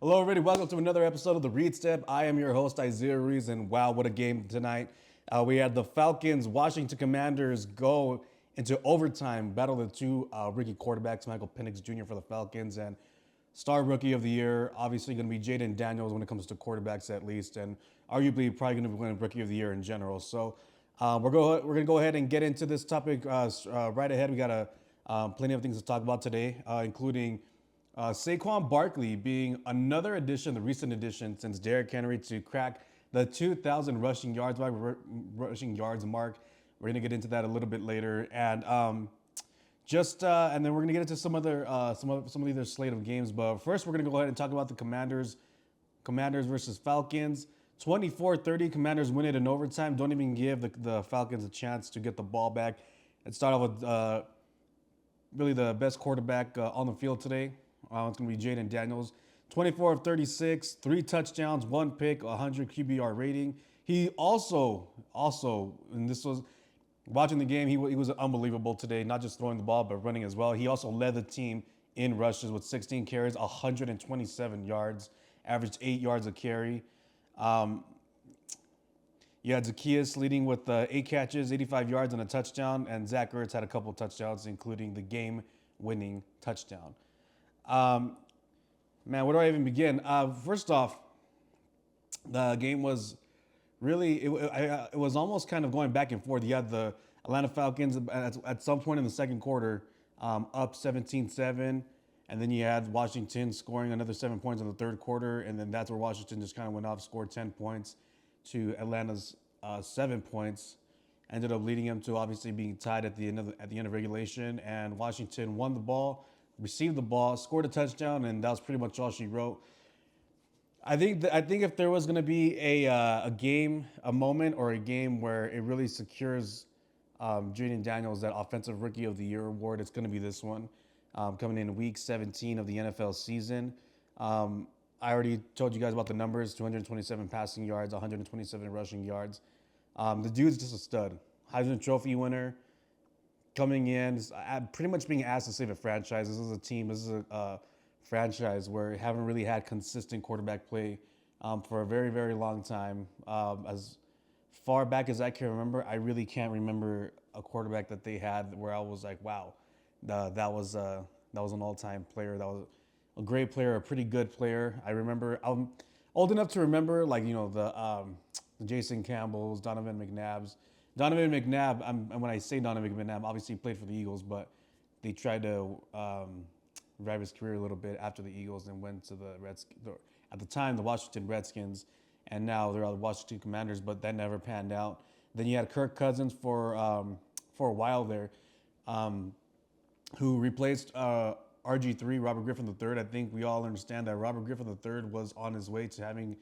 Hello, everybody. Welcome to another episode of The Read Step. I am your host, Isaiah Rees, and wow, what a game tonight. We had the Falcons, Washington Commanders go into overtime, battle the two rookie quarterbacks, Michael Penix Jr. for the Falcons, and star rookie of the year, obviously going to be Jaden Daniels when it comes to quarterbacks at least, and arguably probably going to be winning rookie of the year in general. So we're going to go ahead and get into this topic right ahead. We got plenty of things to talk about today, including Saquon Barkley being another addition, the recent addition since Derrick Henry to crack the 2,000 rushing yards mark. We're gonna get into that a little bit later, and and then we're gonna get into some of the other slate of games. But first, we're gonna go ahead and talk about the Commanders versus Falcons. 24-30, Commanders win it in overtime. Don't even give the Falcons a chance to get the ball back. And start off with really the best quarterback on the field today. It's going to be Jaden Daniels. 24 of 36, 3 touchdowns, 1 pick, 100 QBR rating. He also, and this was, watching the game, he was unbelievable today, not just throwing the ball, but running as well. He also led the team in rushes with 16 carries, 127 yards, averaged 8 yards a carry. You had Zacchaeus leading with 8 catches, 85 yards, and a touchdown, and Zach Ertz had a couple touchdowns, including the game-winning touchdown. Man, where do I even begin? First off, the game was really, it was almost kind of going back and forth. You had the Atlanta Falcons at some point in the second quarter up 17-7, and then you had Washington scoring another 7 points in the third quarter, and then that's where Washington just kind of went off, scored 10 points to Atlanta's 7 points. Ended up leading them to obviously being tied at the end of regulation, and Washington won the ball, received the ball, scored a touchdown, and that was pretty much all she wrote. I think if there was going to be a moment or a game where it really secures Jaden Daniels that Offensive Rookie of the Year award, it's going to be this one, coming in week 17 of the NFL season. I already told you guys about the numbers: 227 passing yards, 127 rushing yards. The dude's just a stud. Heisman Trophy winner, coming in, pretty much being asked to save a franchise. This is a franchise where we haven't really had consistent quarterback play for a very, very long time. As far back as I can remember, I really can't remember a quarterback that they had where I was like, wow, that was an all-time player. That was a great player, a pretty good player. I remember, I'm old enough to remember, like, the Jason Campbells, Donovan McNabbs. Donovan McNabb, and when I say Donovan McNabb, obviously he played for the Eagles, but they tried to revive his career a little bit after the Eagles and went to at the time, the Washington Redskins, and now they're the Washington Commanders, but that never panned out. Then you had Kirk Cousins for a while there, who replaced RG3, Robert Griffin III. I think we all understand that Robert Griffin III was on his way to having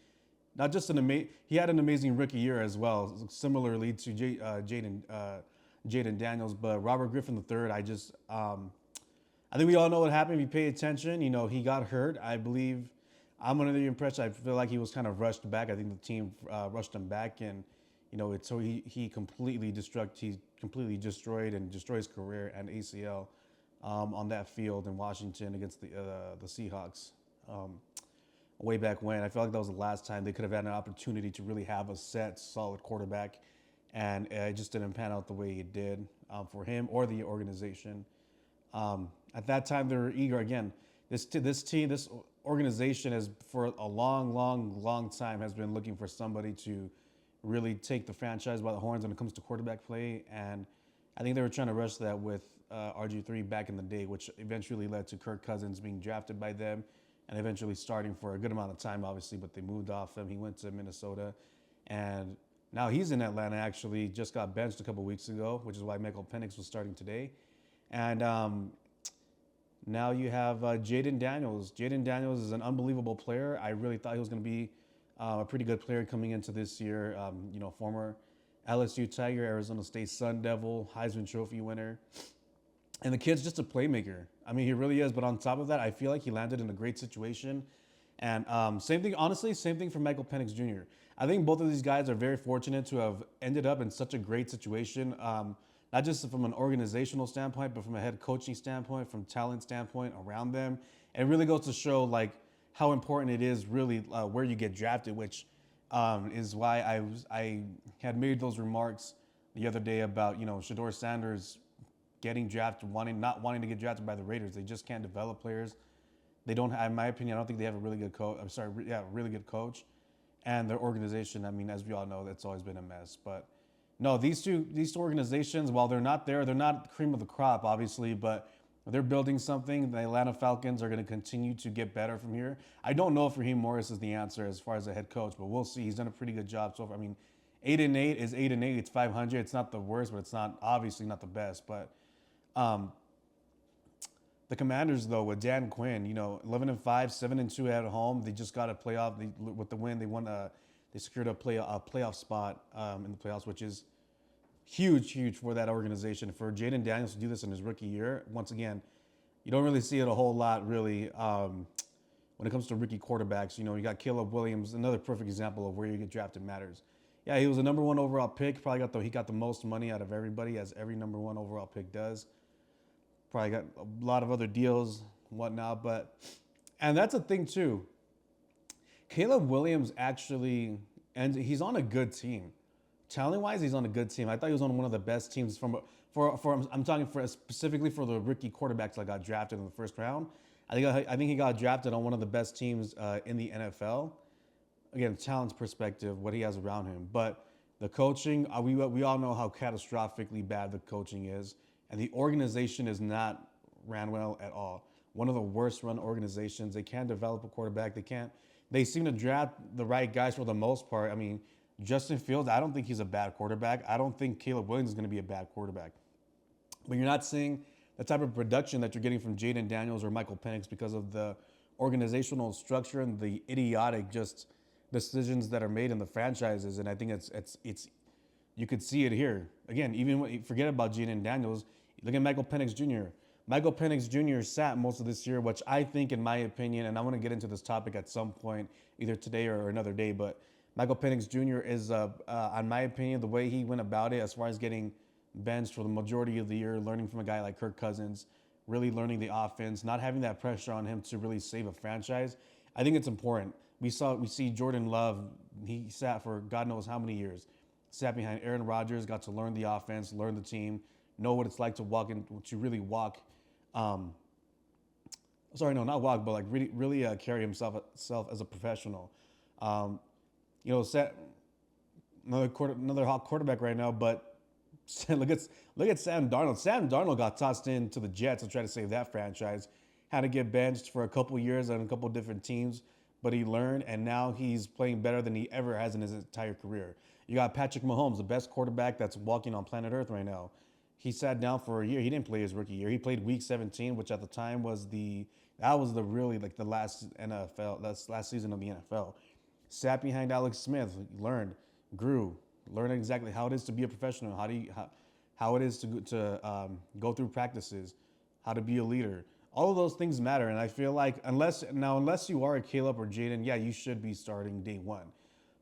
not just he had an amazing rookie year as well, similarly to Jaden Daniels. But Robert Griffin III, I think we all know what happened. If you pay attention, he got hurt. I believe I'm under the impression. I feel like he was kind of rushed back. I think the team rushed him back, and he completely destroyed and destroyed his career and ACL on that field in Washington against the Seahawks. Way back when. I feel like that was the last time they could have had an opportunity to really have a set, solid quarterback, and it just didn't pan out the way it did for him or the organization. At that time, they were eager. Again, this organization has, for a long time, has been looking for somebody to really take the franchise by the horns when it comes to quarterback play, and I think they were trying to rush that with RG3 back in the day, which eventually led to Kirk Cousins being drafted by them and eventually starting for a good amount of time, obviously, but they moved off him. He went to Minnesota, and now he's in Atlanta, actually. Just got benched a couple weeks ago, which is why Michael Penix was starting today. And now you have Jaden Daniels. Jaden Daniels is an unbelievable player. I really thought he was going to be a pretty good player coming into this year. Former LSU Tiger, Arizona State Sun Devil, Heisman Trophy winner. And the kid's just a playmaker. I mean, he really is. But on top of that, I feel like he landed in a great situation. And same thing for Michael Penix Jr. I think both of these guys are very fortunate to have ended up in such a great situation, not just from an organizational standpoint, but from a head coaching standpoint, from talent standpoint around them. And it really goes to show, like, how important it is really where you get drafted, which is why I had made those remarks the other day about Shador Sanders getting drafted, not wanting to get drafted by the Raiders. They just can't develop players. They don't, in my opinion, I don't think they have a really good coach. I'm sorry, yeah, really good coach, and their organization. I mean, as we all know, that's always been a mess. But no, these two organizations, while they're not cream of the crop, obviously, but they're building something. The Atlanta Falcons are going to continue to get better from here. I don't know if Raheem Morris is the answer as far as a head coach, but we'll see. He's done a pretty good job so far. I mean, 8-8 is 8-8. It's 500. It's not the worst, but it's not obviously not the best. But um, the Commanders, though, with Dan Quinn, 11-5, 7-2 at home. They just got a playoff. With the win, they won. They secured a playoff spot in the playoffs, which is huge, huge for that organization. For Jaden Daniels to do this in his rookie year, once again, you don't really see it a whole lot, really, when it comes to rookie quarterbacks. You got Caleb Williams, another perfect example of where you get drafted matters. Yeah, he was a number one overall pick. He got the most money out of everybody, as every number one overall pick does. Probably got a lot of other deals and whatnot, and that's a thing too. Caleb Williams actually, and he's on a good team. Talent wise, he's on a good team. I thought he was on one of the best teams I'm talking for specifically for the rookie quarterbacks that got drafted in the first round. I think he got drafted on one of the best teams in the NFL. Again, talent's perspective, what he has around him, but the coaching, we all know how catastrophically bad the coaching is, and the organization is not ran well at all. One of the worst run organizations. They can't develop a quarterback. They seem to draft the right guys for the most part. I mean, Justin Fields, I don't think he's a bad quarterback. I don't think Caleb Williams is going to be a bad quarterback. But you're not seeing the type of production that you're getting from Jaden Daniels or Michael Penix because of the organizational structure and the idiotic just decisions that are made in the franchises. And I think it's you could see it here. Again, forget about Jaden Daniels. Look at Michael Penix Jr. Michael Penix Jr. sat most of this year, which I think, in my opinion, and I want to get into this topic at some point, either today or another day, but Michael Penix Jr. is, in my opinion, the way he went about it as far as getting benched for the majority of the year, learning from a guy like Kirk Cousins, really learning the offense, not having that pressure on him to really save a franchise. I think it's important. We see Jordan Love. He sat for God knows how many years, sat behind Aaron Rodgers, got to learn the offense, learn the team, know what it's like to really walk. Sorry, no, not walk, but like really carry himself as a professional. Set another hot quarterback right now, but look at Sam Darnold. Sam Darnold got tossed into the Jets to try to save that franchise. Had to get benched for a couple years on a couple different teams, but he learned, and now he's playing better than he ever has in his entire career. You got Patrick Mahomes, the best quarterback that's walking on planet Earth right now. He sat down for a year. He didn't play his rookie year. He played Week 17, which at the time was the last last season of the NFL. Sat behind Alex Smith, learned, grew, learned exactly how it is to be a professional, how it is to go through practices, how to be a leader. All of those things matter, and I feel like unless you are a Caleb or Jaden, yeah, you should be starting day one.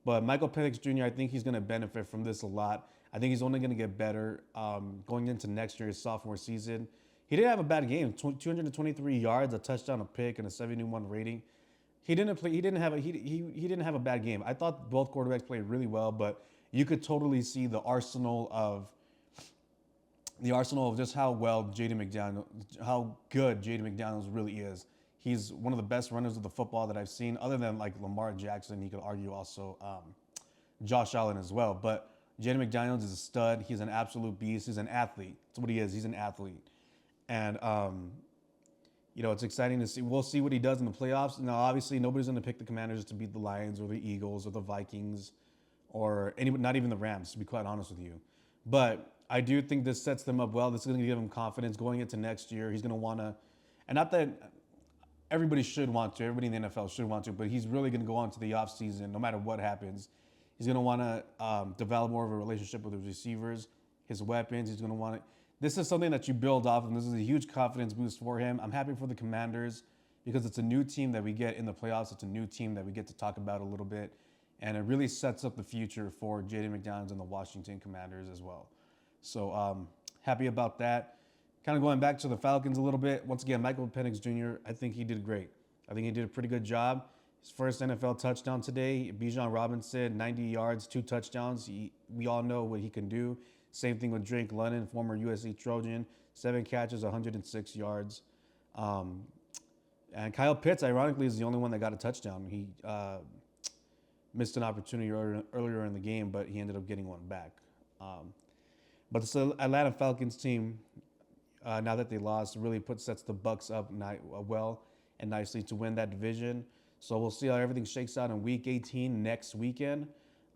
But Michael Penix Jr., I think he's going to benefit from this a lot. I think he's only going to get better going into next year's sophomore season. He didn't have a bad game. 223 yards, a touchdown, a pick, and a 71 rating. He didn't have a bad game. I thought both quarterbacks played really well, but you could totally see the arsenal of just how good Jaden McDaniels really is. He's one of the best runners of the football that I've seen, other than like Lamar Jackson. You could argue also Josh Allen as well. But Jaden McDaniels is a stud. He's an absolute beast. He's an athlete. That's what he is. He's an athlete. And, it's exciting to see. We'll see what he does in the playoffs. Now, obviously, nobody's going to pick the Commanders to beat the Lions or the Eagles or the Vikings or not even the Rams, to be quite honest with you. But I do think this sets them up well. This is going to give him confidence going into next year. He's going to want to, and not that everybody in the NFL should want to, but he's really going to go on to the offseason no matter what happens. He's going to want to develop more of a relationship with his receivers, his weapons. He's going to want to. This is something that you build off, and this is a huge confidence boost for him. I'm happy for the Commanders because it's a new team that we get in the playoffs. It's a new team that we get to talk about a little bit, and it really sets up the future for Jaden McDaniels and the Washington Commanders as well. So happy about that. Kind of going back to the Falcons a little bit. Once again, Michael Penix Jr., I think he did great. I think he did a pretty good job. His first NFL touchdown today. Bijan Robinson, 90 yards, 2 touchdowns. We all know what he can do. Same thing with Drake London, former USC Trojan, 7 catches, 106 yards. Um, and Kyle Pitts, ironically, is the only one that got a touchdown. He missed an opportunity earlier in the game, but he ended up getting one back. But the Atlanta Falcons team, now that they lost, really sets the Bucks up well and nicely to win that division. So we'll see how everything shakes out in Week 18 next weekend.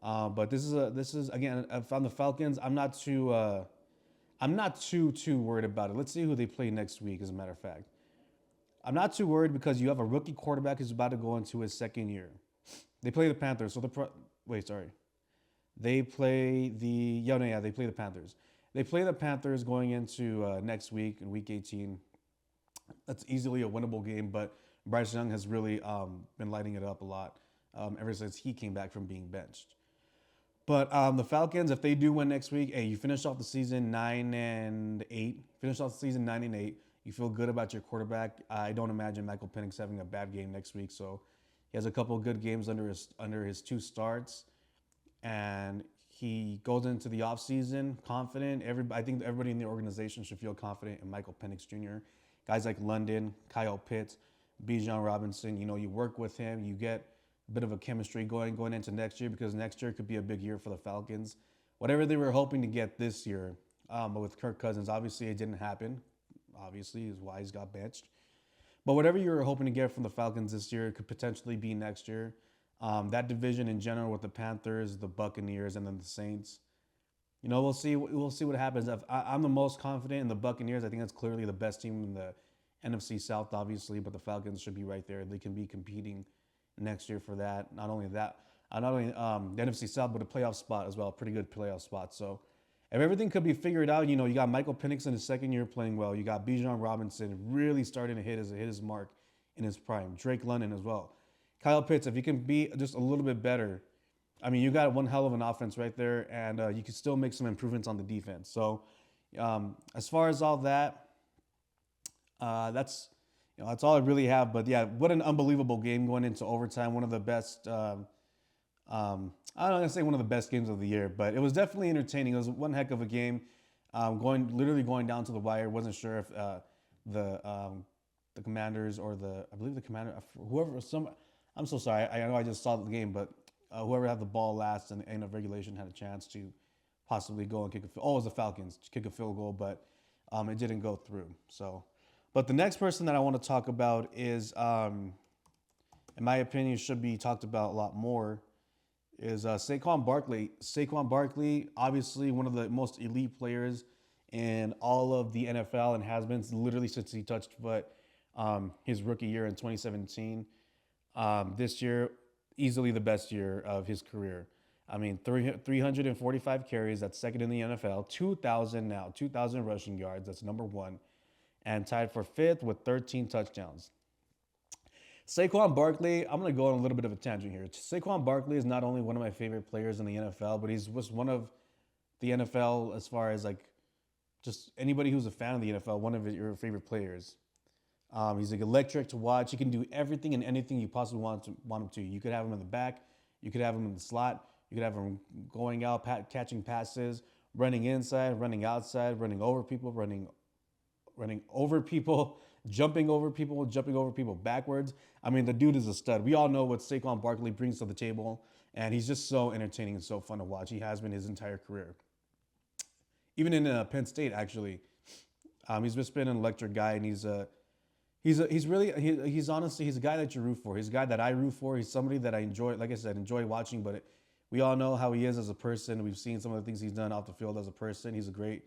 But this is again on the Falcons. I'm not too worried about it. Let's see who they play next week. As a matter of fact, I'm not too worried because you have a rookie quarterback who's about to go into his second year. They play the Panthers. They play they play the Panthers. They play the Panthers going into next week in Week 18. That's easily a winnable game, but Bryce Young has really been lighting it up a lot ever since he came back from being benched. But the Falcons, if they do win next week, hey, you finish off the season 9-8. Finish off the season 9-8. You feel good about your quarterback. I don't imagine Michael Penix having a bad game next week. So he has a couple of good games under his 2 starts, and he goes into the offseason confident. I think everybody in the organization should feel confident in Michael Penix Jr. Guys like London, Kyle Pitts, Bijan Robinson. You work with him. You get a bit of a chemistry going into next year, because next year could be a big year for the Falcons. Whatever they were hoping to get this year, but with Kirk Cousins, obviously it didn't happen. Obviously, is why he's got benched. But whatever you were hoping to get from the Falcons this year could potentially be next year. That division in general with the Panthers, the Buccaneers, and then the Saints. We'll see. We'll see what happens. I'm the most confident in the Buccaneers. I think that's clearly the best team in the NFC South, obviously, but the Falcons should be right there. They can be competing next year for that. Not only the NFC South, but a playoff spot as well. Pretty good playoff spot. So if everything could be figured out, you got Michael Penix in his second year playing well. You got Bijan Robinson really starting to hit his mark in his prime. Drake London as well. Kyle Pitts, if he can be just a little bit better, I mean, you got one hell of an offense right there, and you can still make some improvements on the defense. So as far as all that, that's all I really have. But yeah, what an unbelievable game going into overtime. One of the best. I'm not gonna say one of the best games of the year, but it was definitely entertaining. It was one heck of a game, going down to the wire. Wasn't sure if the Commanders or I believe the Commander, I'm so sorry. I know I just saw the game, but whoever had the ball last in the end of regulation had a chance to possibly go and kick a field. Oh, it was the Falcons to kick a field goal, but it didn't go through. So, but the next person that I want to talk about is, in my opinion, should be talked about a lot more, is Saquon Barkley. Saquon Barkley, obviously one of the most elite players in all of the NFL, and has been literally since he touched foot his rookie year in 2017. This year, easily the best year of his career. I mean, 345 carries, that's second in the NFL. 2,000 rushing yards, that's number 1. And tied for 5th with 13 touchdowns. Saquon Barkley, I'm going to go on a little bit of a tangent here. Saquon Barkley is not only one of my favorite players in the NFL, but he's was one of the NFL, as far as like just anybody who's a fan of the NFL, one of your favorite players. He's like electric to watch. He can do everything and anything you possibly want him to. You could have him in the back. You could have him in the slot. You could have him going out, catching passes, running inside, running outside, running over people, jumping over people backwards. I mean, the dude is a stud. We all know what Saquon Barkley brings to the table, and he's just so entertaining and so fun to watch. He has been his entire career. Even in Penn State, actually, he's just been an electric guy, and he's honestly a guy that you root for. He's a guy that I root for. He's somebody that I enjoy, like I said, enjoy watching. But we all know how he is as a person. We've seen some of the things he's done off the field as a person. He's a great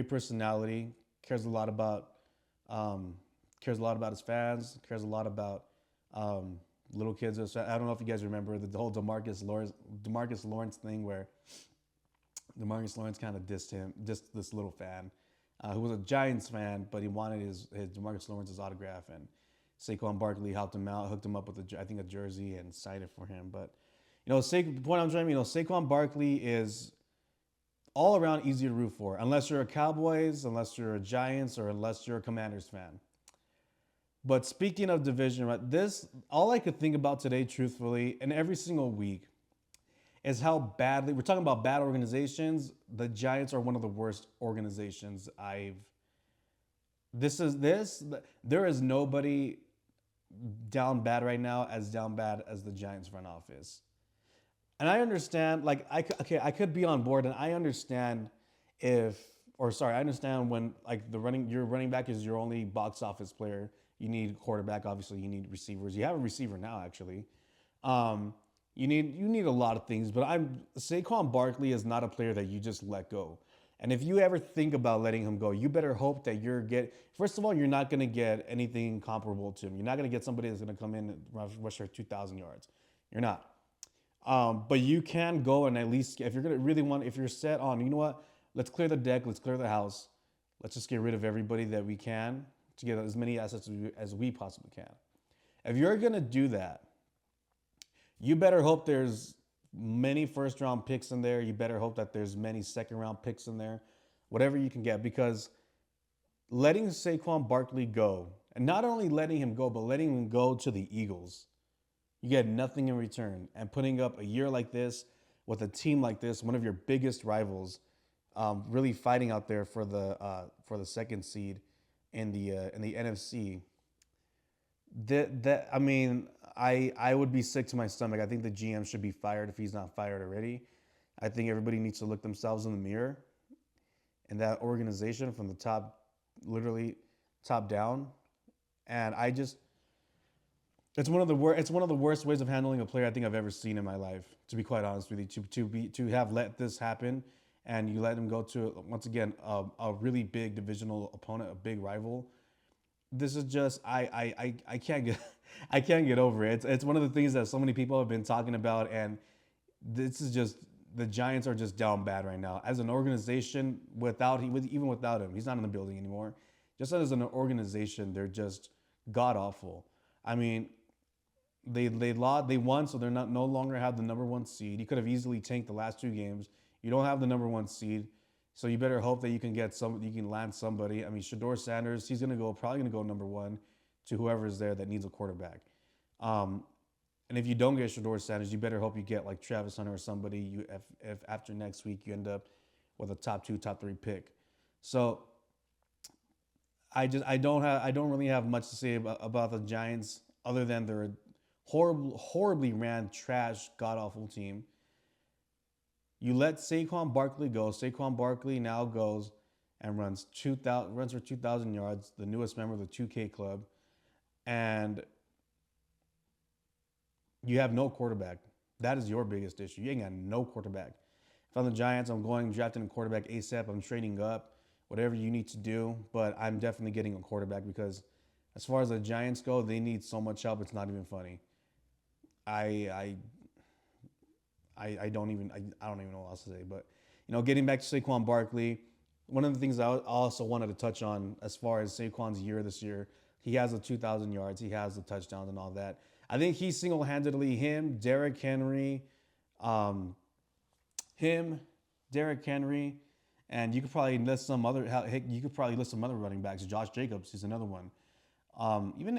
personality. Cares a lot about his fans. Cares a lot about little kids. I don't know if you guys remember the whole Demarcus Lawrence thing, where Demarcus Lawrence kind of dissed this little fan who was a Giants fan, but he wanted his Demarcus Lawrence's autograph, and Saquon Barkley helped him out, hooked him up with a jersey, and signed it for him. But the point I'm trying to, Saquon Barkley is all around easy to root for, unless you're a Cowboys, unless you're a Giants, or unless you're a Commanders fan. But speaking of division, right, this all I could think about today, truthfully, and every single week, is how badly we're talking about bad organizations. The Giants are one of the worst organizations I've. This is this. There is nobody down bad right now as down bad as the Giants front office. And I understand, like, okay, I could be on board, and I understand if, or sorry, I understand when like your running back is your only box office player. You need quarterback, obviously. You need receivers. You have a receiver now, actually. Um, you need a lot of things, but I'm Saquon Barkley is not a player that you just let go. And if you ever think about letting him go, you better hope that first of all, you're not going to get anything comparable to him. You're not going to get somebody that's going to come in and rush for 2,000 yards. You're not. But you can go and at least, if you're gonna really want, if you're set on, you know what, let's clear the deck, let's clear the house, let's just get rid of everybody that we can to get as many assets as we possibly can. If you're gonna do that, you better hope there's many first round picks in there. You better hope that there's many second round picks in there, whatever you can get, because letting Saquon Barkley go, and not only letting him go, but letting him go to the Eagles, you get nothing in return. And putting up a year like this with a team like this, one of your biggest rivals, really fighting out there for the second seed in the NFC. That I mean, I would be sick to my stomach. I think the GM should be fired if he's not fired already. I think everybody needs to look themselves in the mirror and that organization from the top, literally top down. And I just it's one of the worst ways of handling a player I think I've ever seen in my life. To be quite honest with you, to have let this happen, and you let him go to once again a really big divisional opponent, a big rival. This is just I can't get I can't get over it. It's one of the things that so many people have been talking about, and this is just the Giants are just down bad right now as an organization. Even without him, he's not in the building anymore. Just as an organization, they're just god awful. I mean, they won, so they're not no longer have the number one seed. You could have easily tanked the last two games. You don't have the number one seed, so you better hope that you can land somebody. I mean, Shador Sanders, he's probably gonna go number one to whoever is there that needs a quarterback. Um, and if you don't get Shador Sanders, you better hope you get like Travis Hunter or somebody. If after next week you end up with a top two, top three pick. So I don't really have much to say about the Giants other than they're a horribly ran, trash, god awful team. You let Saquon Barkley go. Saquon Barkley now goes and runs for 2,000 yards, the newest member of the 2K club, and you have no quarterback. That is your biggest issue. You ain't got no quarterback. If I'm the Giants, I'm going drafting a quarterback ASAP. I'm trading up, whatever you need to do, but I'm definitely getting a quarterback because as far as the Giants go, they need so much help. It's not even funny. I I don't even know what else to say. But getting back to Saquon Barkley, one of the things I also wanted to touch on as far as Saquon's year this year, he has the 2,000 yards, he has the touchdowns and all that. I think he single-handedly Derrick Henry, um, him, Derrick Henry, and you could probably list some other running backs. Josh Jacobs, he's another one. Even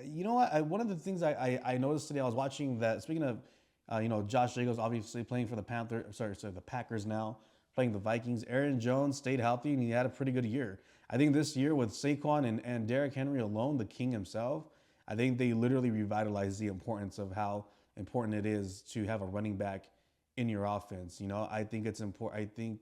you know what? One of the things I noticed today, I was watching that. Speaking of, Josh Jacobs obviously playing for the Packers now, playing the Vikings. Aaron Jones stayed healthy and he had a pretty good year. I think this year with Saquon and Derrick Henry alone, the king himself, I think they literally revitalized the importance of how important it is to have a running back in your offense. I think it's important. I think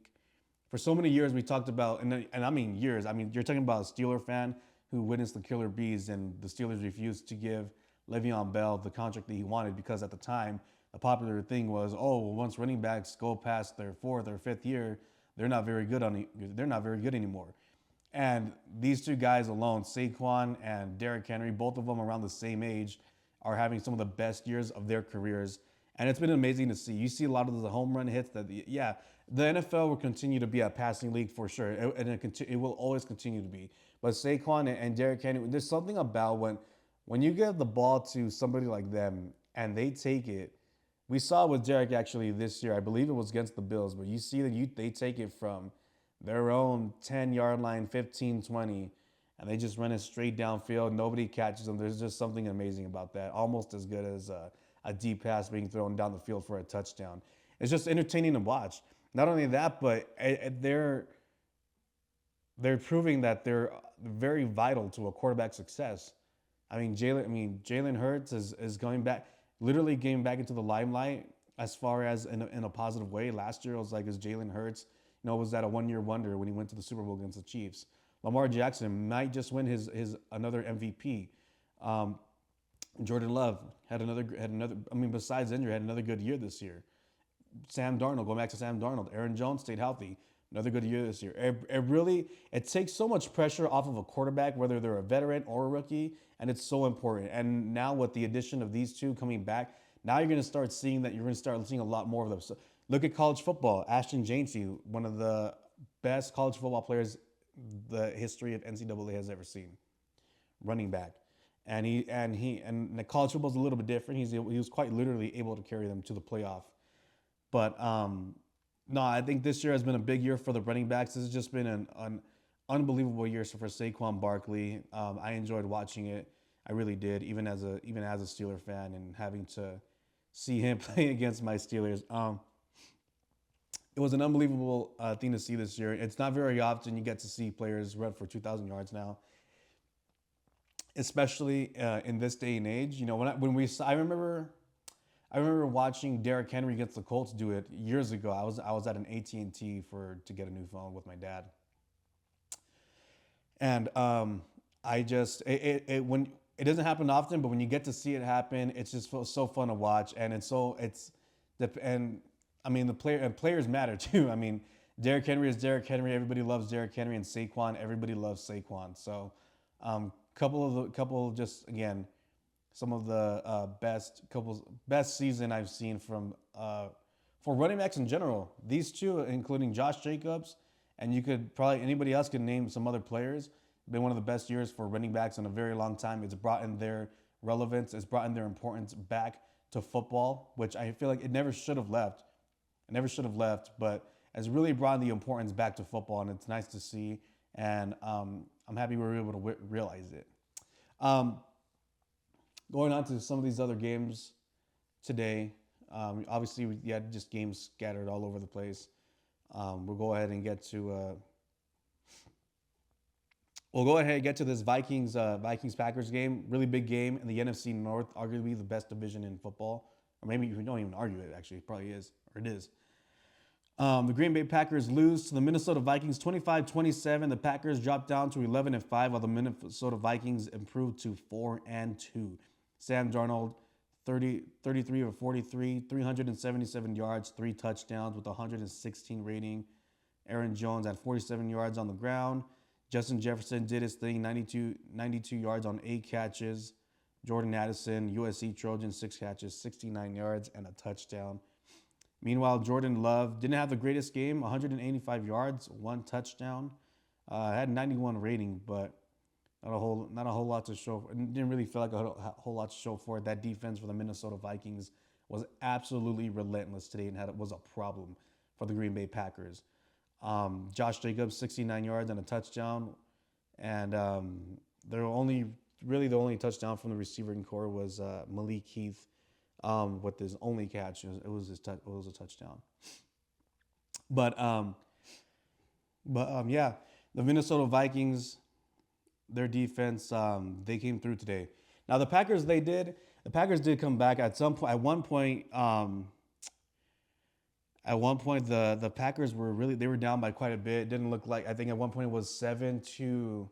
for so many years we talked about, and I mean years. I mean, you're talking about a Steeler fan who witnessed the killer bees, and the Steelers refused to give Le'Veon Bell the contract that he wanted because at the time the popular thing was, oh, well, once running backs go past their fourth or fifth year, they're not very good anymore. And these two guys alone, Saquon and Derrick Henry, both of them around the same age, are having some of the best years of their careers. And it's been amazing to see. You see a lot of the home run hits yeah, the NFL will continue to be a passing league for sure. And it will always continue to be. But Saquon and Derrick Henry, there's something about when you give the ball to somebody like them and they take it. We saw with Derrick actually this year. I believe it was against the Bills, but you see that they take it from their own 10-yard line, 15, 20, and they just run it straight downfield. Nobody catches them. There's just something amazing about that. Almost as good as a deep pass being thrown down the field for a touchdown. It's just entertaining to watch. Not only that, but they're proving that they're very vital to a quarterback's success. Jalen Hurts is going back, literally getting back into the limelight as far as in a positive way. Last year it was like, is Jalen Hurts, was that a 1 year wonder when he went to the Super Bowl against the Chiefs? Lamar Jackson might just win his another MVP. Um, Jordan Love had another. Besides injury, had another good year this year. Sam Darnold, going back to Sam Darnold, Aaron Jones stayed healthy. Another good year this year. It takes so much pressure off of a quarterback, whether they're a veteran or a rookie, and it's so important. And now with the addition of these two coming back, now you're going to start seeing that. You're going to start seeing a lot more of them. So look at college football. Ashton Jancy, one of the best college football players the history of NCAA has ever seen, running back. And the college football is a little bit different. He was quite literally able to carry them to the playoff. But no, I think this year has been a big year for the running backs. This has just been an unbelievable year for Saquon Barkley. I enjoyed watching it. I really did, even as a Steeler fan, and having to see him play against my Steelers. It was an unbelievable thing to see this year. It's not very often you get to see players run for 2,000 yards now, especially in this day and age. I remember watching Derrick Henry against the Colts do it years ago. I was at an AT&T to get a new phone with my dad, and I just when it doesn't happen often, but when you get to see it happen, it's just so fun to watch, and the players matter too. Derrick Henry is Derrick Henry. Everybody loves Derrick Henry, and Saquon. Everybody loves Saquon. So, couple of just again some of the best season I've seen from for running backs in general. These two, including Josh Jacobs, and you could probably anybody else could name some other players. Been one of the best years for running backs in a very long time. It's brought in their relevance. It's brought in their importance back to football, which I feel like it never should have left. It never should have left, but has really brought the importance back to football, and it's nice to see. And I'm happy we were able to realize it. Going on to some of these other games today, obviously we had just games scattered all over the place. We'll go ahead and get to this Vikings Packers game. Really big game in the NFC North, arguably the best division in football, or maybe you don't even argue it. Actually, it probably is, or it is. The Green Bay Packers lose to the Minnesota Vikings 25-27. The Packers dropped down to 11-5, while the Minnesota Vikings improved to 4-2. Sam Darnold, 33 of 43, 377 yards, 3 touchdowns with 116 rating. Aaron Jones had 47 yards on the ground. Justin Jefferson did his thing, 92 yards on 8 catches. Jordan Addison, USC Trojan, 6 catches, 69 yards, and a touchdown. Meanwhile, Jordan Love didn't have the greatest game, 185 yards, 1 touchdown. Had 91 rating, but not a whole lot to show. It didn't really feel like a whole lot to show for it. That defense for the Minnesota Vikings was absolutely relentless today, and was a problem for the Green Bay Packers. Josh Jacobs, 69 yards and a touchdown, and the only touchdown from the receiving core was Malik Heath. With his only catch, it was a touchdown. But yeah, the Minnesota Vikings, their defense, they came through today. Now the Packers did come back at some point. At one point, the Packers they were down by quite a bit. It didn't look like, I think at one point it was 10-27.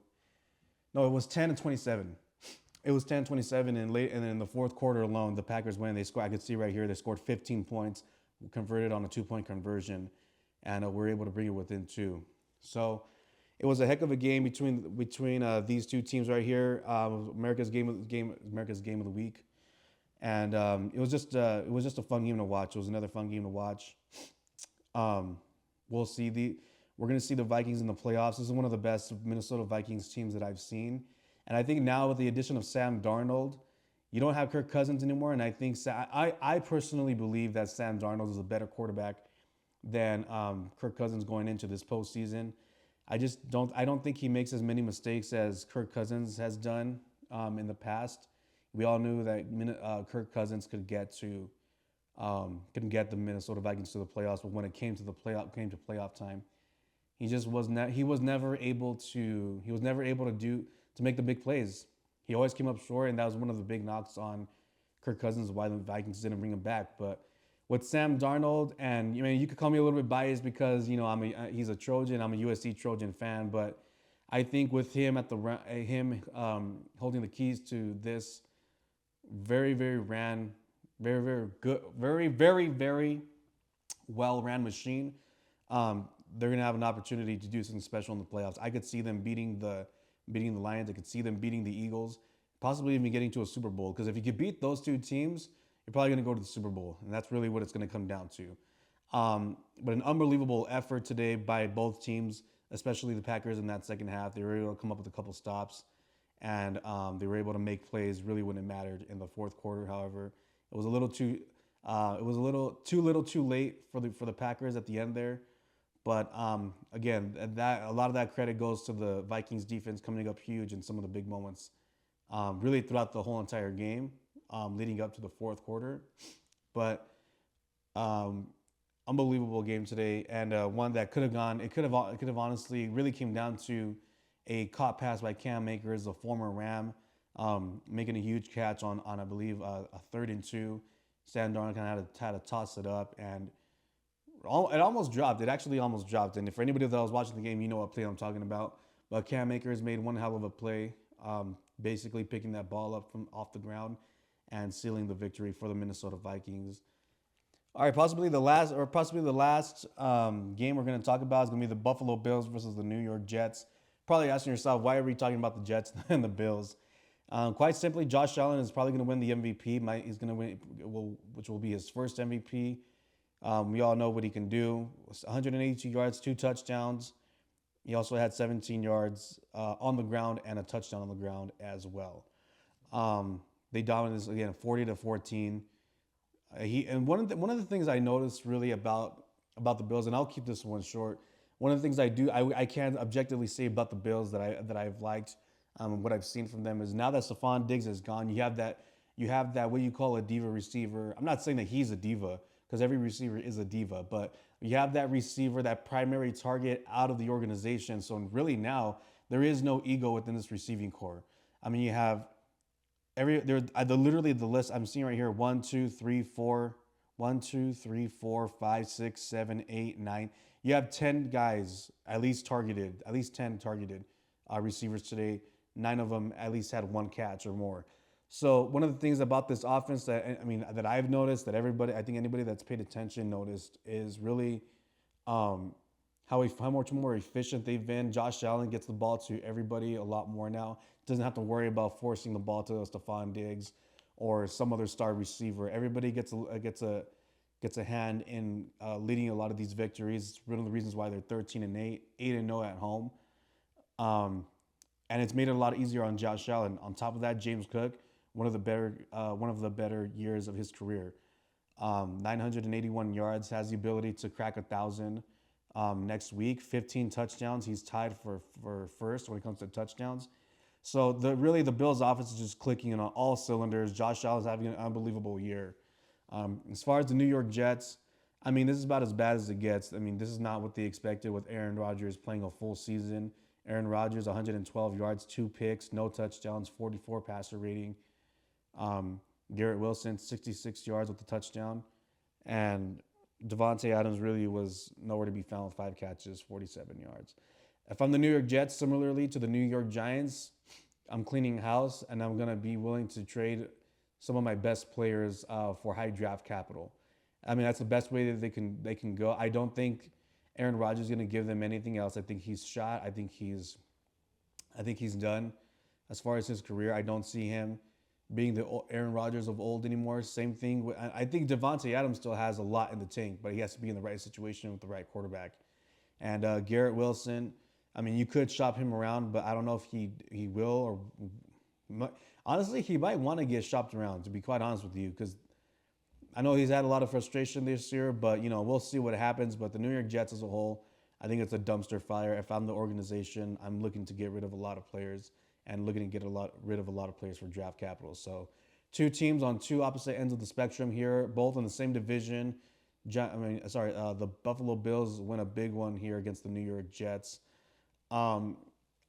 It was 10-27, and in the fourth quarter alone, the Packers win. They scored. I could see right here they scored 15 points, converted on a 2-point conversion, and were able to bring it within 2. So it was a heck of a game between these two teams right here. America's game of the week, and it was just a fun game to watch. It was another fun game to watch. We're going to see the Vikings in the playoffs. This is one of the best Minnesota Vikings teams that I've seen. And I think now with the addition of Sam Darnold, you don't have Kirk Cousins anymore. And I think I personally believe that Sam Darnold is a better quarterback than Kirk Cousins going into this postseason. I don't think he makes as many mistakes as Kirk Cousins has done in the past. We all knew that Kirk Cousins could get the Minnesota Vikings to the playoffs, but when it came to playoff time, he was never able to do to make the big plays. He always came up short, and that was one of the big knocks on Kirk Cousins, why the Vikings didn't bring him back. But with Sam Darnold, and you could call me a little bit biased because he's a Trojan, I'm a USC Trojan fan, but I think with him holding the keys to this very very ran very very good very well ran machine, they're gonna have an opportunity to do something special in the playoffs. I could see them beating the Lions. I could see them beating the Eagles, possibly even getting to a Super Bowl. Because if you could beat those two teams, you're probably going to go to the Super Bowl, and that's really what it's going to come down to. But an unbelievable effort today by both teams, especially the Packers in that second half. They were able to come up with a couple stops, and they were able to make plays really when it mattered in the fourth quarter. However, it was a little too late for the Packers at the end there. But again, that a lot of that credit goes to the Vikings defense coming up huge in some of the big moments, really throughout the whole entire game, leading up to the fourth quarter. But unbelievable game today, and one that could have gone. It could have honestly really came down to a caught pass by Cam Akers, a former Ram, making a huge catch on I believe a 3rd and 2. Sam Darnold kind of had to toss it up, and it almost dropped. It actually almost dropped. And for anybody that was watching the game, you know what play I'm talking about. But Cam Akers made one hell of a play, basically picking that ball up from off the ground and sealing the victory for the Minnesota Vikings. All right, possibly the last game we're going to talk about is going to be the Buffalo Bills versus the New York Jets. Probably asking yourself, why are we talking about the Jets and the Bills? Quite simply, Josh Allen is probably going to win the MVP. He's going to win, which will be his first MVP. We all know what he can do. 182 yards, 2 touchdowns. He also had 17 yards on the ground and a touchdown on the ground as well. They dominated again, 40-14. One of the things I noticed really about the Bills, and I'll keep this one short. One of the things I can't objectively say about the Bills that I've liked, what I've seen from them is now that Stephon Diggs is gone, you have that what you call a diva receiver. I'm not saying that he's a diva, because every receiver is a diva, but you have that receiver, that primary target out of the organization. So really now there is no ego within this receiving core. I mean, you have literally the list I'm seeing right here: 1, 2, 3, 4, 1, 2, 3, 4, 5, 6, 7, 8, 9. You have 10 guys at least 10 targeted receivers today. 9 of them at least had 1 catch or more. So one of the things about this offense that I've noticed, that I think anybody that's paid attention noticed, is really how much more efficient they've been. Josh Allen gets the ball to everybody a lot more now. Doesn't have to worry about forcing the ball to Stephon Diggs or some other star receiver. Everybody gets a hand in leading a lot of these victories. It's one of the reasons why they're 13-8, 8-0 at home. And it's made it a lot easier on Josh Allen. On top of that, James Cook, one of the better years of his career. 981 yards, has the ability to crack 1,000 next week. 15 touchdowns. He's tied for first when it comes to touchdowns. So the Bills' offense is just clicking on all cylinders. Josh Allen's having an unbelievable year. As far as the New York Jets, this is about as bad as it gets. This is not what they expected with Aaron Rodgers playing a full season. Aaron Rodgers, 112 yards, 2 picks, no touchdowns, 44 passer rating. Garrett Wilson, 66 yards with a touchdown. And Devontae Adams really was nowhere to be found with 5 catches, 47 yards. If I'm the New York Jets, similarly to the New York Giants, I'm cleaning house, and I'm going to be willing to trade some of my best players for high draft capital. That's the best way that they can go. I don't think Aaron Rodgers is going to give them anything else. I think he's shot. I think he's done as far as his career. I don't see him being the Aaron Rodgers of old anymore. Same thing. I think Devontae Adams still has a lot in the tank, but he has to be in the right situation with the right quarterback. And Garrett Wilson, you could shop him around, but I don't know if he will. Or honestly, he might want to get shopped around, to be quite honest with you, because I know he's had a lot of frustration this year, but we'll see what happens. But the New York Jets as a whole, I think it's a dumpster fire. If I'm the organization, I'm looking to get rid of a lot of players and looking to get rid of a lot of players for draft capital. So, two teams on two opposite ends of the spectrum here, both in the same division. The Buffalo Bills win a big one here against the New York Jets. Um,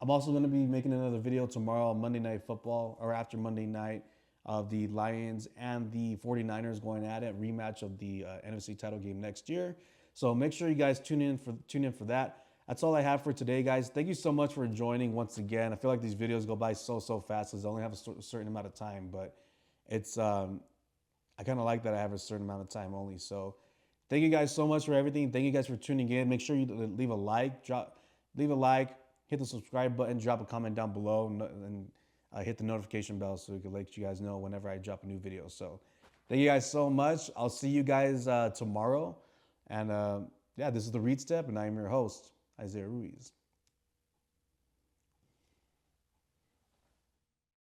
I'm also going to be making another video tomorrow on Monday Night Football, or after Monday night, of the Lions and the 49ers going at it, rematch of the NFC title game next year. So make sure you guys tune in for that. That's all I have for today, guys. Thank you so much for joining once again. I feel like these videos go by so fast because I only have a certain amount of time, but it's I kind of like that I have a certain amount of time only. So thank you guys so much for everything. Thank you guys for tuning in. Make sure you leave a like, hit the subscribe button, drop a comment down below, and hit the notification bell so we can let you guys know whenever I drop a new video. So thank you guys so much. I'll see you guys tomorrow. And yeah, this is the Read Step, and I'm your host, Isaiah Ruiz.